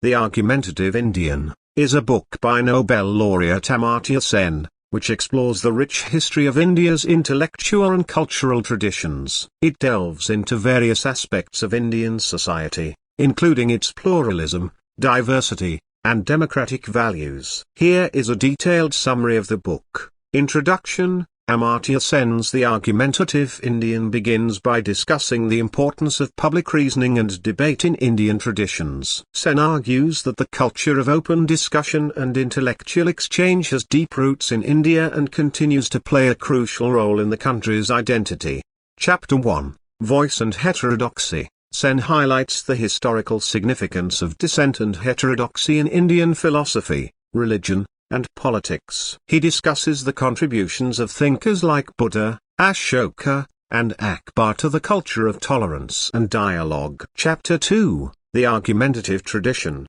The Argumentative Indian, is a book by Nobel laureate Amartya Sen, which explores the rich history of India's intellectual and cultural traditions. It delves into various aspects of Indian society, including its pluralism, diversity, and democratic values. Here is a detailed summary of the book. Introduction. Amartya Sen's The Argumentative Indian begins by discussing the importance of public reasoning and debate in Indian traditions. Sen argues that the culture of open discussion and intellectual exchange has deep roots in India and continues to play a crucial role in the country's identity. Chapter 1, Voice and Heterodoxy. Sen highlights the historical significance of dissent and heterodoxy in Indian philosophy, religion, and politics. He discusses the contributions of thinkers like Buddha, Ashoka, and Akbar to the culture of tolerance and dialogue. Chapter 2, The Argumentative Tradition.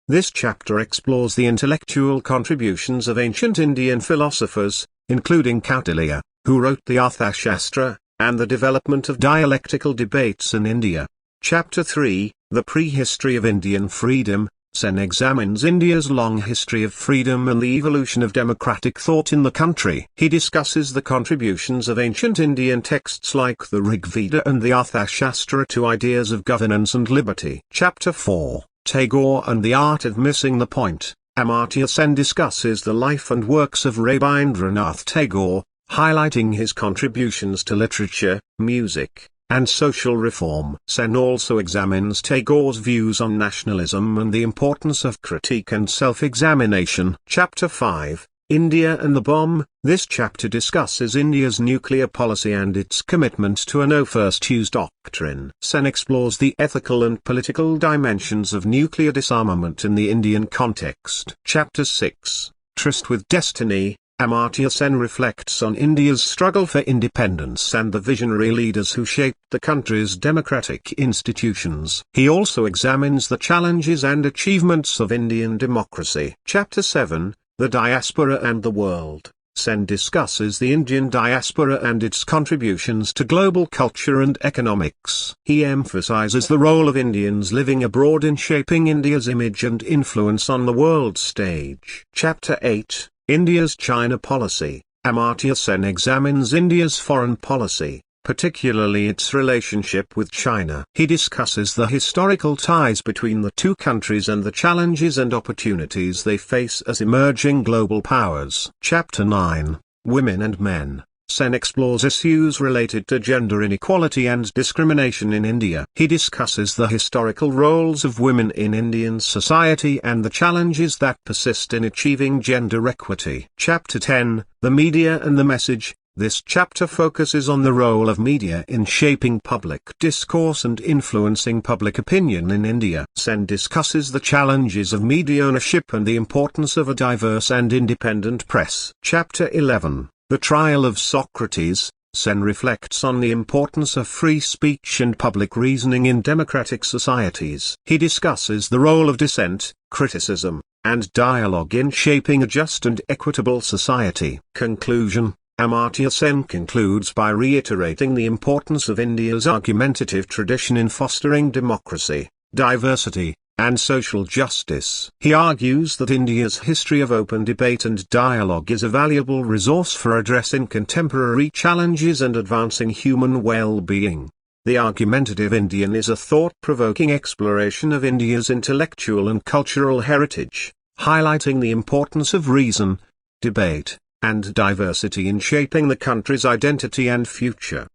This chapter explores the intellectual contributions of ancient Indian philosophers, including Kautilya, who wrote the Arthashastra, and the development of dialectical debates in India. Chapter 3, The Prehistory of Indian Freedom. Sen examines India's long history of freedom and the evolution of democratic thought in the country. He discusses the contributions of ancient Indian texts like the Rig Veda and the Arthashastra to ideas of governance and liberty. Chapter 4, Tagore and the Art of Missing the Point. Amartya Sen discusses the life and works of Rabindranath Tagore, highlighting his contributions to literature, music, and social reform. Sen also examines Tagore's views on nationalism and the importance of critique and self-examination. Chapter 5, India and the Bomb. This chapter discusses India's nuclear policy and its commitment to a no-first-use doctrine. Sen explores the ethical and political dimensions of nuclear disarmament in the Indian context. Chapter 6, Tryst with Destiny. Amartya Sen reflects on India's struggle for independence and the visionary leaders who shaped the country's democratic institutions. He also examines the challenges and achievements of Indian democracy. Chapter 7, The Diaspora and the World. Sen discusses the Indian diaspora and its contributions to global culture and economics. He emphasizes the role of Indians living abroad in shaping India's image and influence on the world stage. Chapter 8, India's China Policy. Amartya Sen examines India's foreign policy, particularly its relationship with China. He discusses the historical ties between the two countries and the challenges and opportunities they face as emerging global powers. Chapter 9, Women and Men. Sen explores issues related to gender inequality and discrimination in India. He discusses the historical roles of women in Indian society and the challenges that persist in achieving gender equity. Chapter 10, The Media and the Message. This chapter focuses on the role of media in shaping public discourse and influencing public opinion in India. Sen discusses the challenges of media ownership and the importance of a diverse and independent press. Chapter 11, The Trial of Socrates. Sen reflects on the importance of free speech and public reasoning in democratic societies. He discusses the role of dissent, criticism, and dialogue in shaping a just and equitable society. Conclusion. Amartya Sen concludes by reiterating the importance of India's argumentative tradition in fostering democracy, diversity, and social justice. He argues that India's history of open debate and dialogue is a valuable resource for addressing contemporary challenges and advancing human well-being. The Argumentative Indian is a thought-provoking exploration of India's intellectual and cultural heritage, highlighting the importance of reason, debate, and diversity in shaping the country's identity and future.